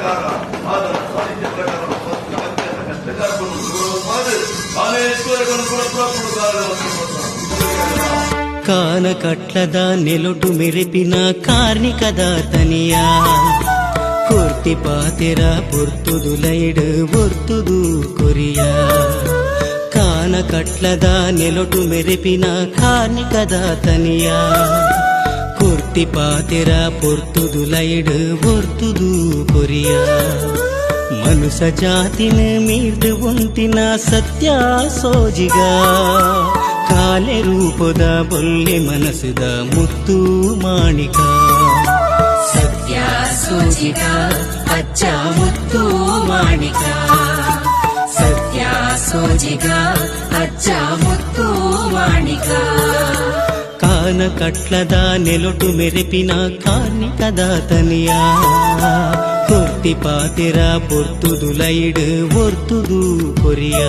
ಪ್ರಕಾರ ಅದರ ಸಾಹಿತ್ಯ ಪ್ರಕಾರ ಕಷ್ಟಗಾರವನ್ನು ಗೌರವ ಮಾಡಿ ಕಾಲೇಶ್ವರಗಳನ್ನು ಕಾನ ಕಟ್ಲದ ನೆಲೊಟು ಮೆರೆಪಿನ ಕಾರ್ಣಿಕದ ತನಿಯ ಕೊರ್ತಿ ಪಾತೆರ ಪೊರ್ತುದು ಲೈಡ್ ಒರ್ತುದು ಕೊರಿಯ ಕಾನ ಕಟ್ಲದ ನೆಲೊಟು ಮೆರೆಪಿನ ಕಾರ್ಣಿಕದ ತನಿಯ ಕೊರ್ತಿ ಪಾತೆರ ಪೊರ್ತುದು ಲೈಡ್ ಒರ್ತುದು ಕೊರಿಯ ಮನುಷ್ಯ ಜಾತಿನ ಮೀರ್ದು ಉಂಟಿನ ಸತ್ಯ ಸೋಜಿಗ ಕಾಲೆ ರೂಪದ ಬೊಲ್ಲೆ ಮನಸ್ಸದ ಮುತ್ತು ಮಾಣಿಕ ಸತ್ಯ ಸೋಜಿಗ ಅಚ್ಚ ಮುತ್ತು ಮಾಣಿಕ ಸತ್ಯ ಸೋಜಿಗ ಅಚ್ಚ ಮುತ್ತು ಮಾಣಿಕ ಕಾನ ಕಟ್ಲದ ನೆಲೊಟು ಮೆರೆಪಿನ ಕಾರ್ಣಿಕದ ತನಿಯ ಕೊರ್ತಿ ಪಾತೆರ ಪೊರ್ತುದು ಲೈಡ್ ಒರ್ತುದು ಕೊರಿಯ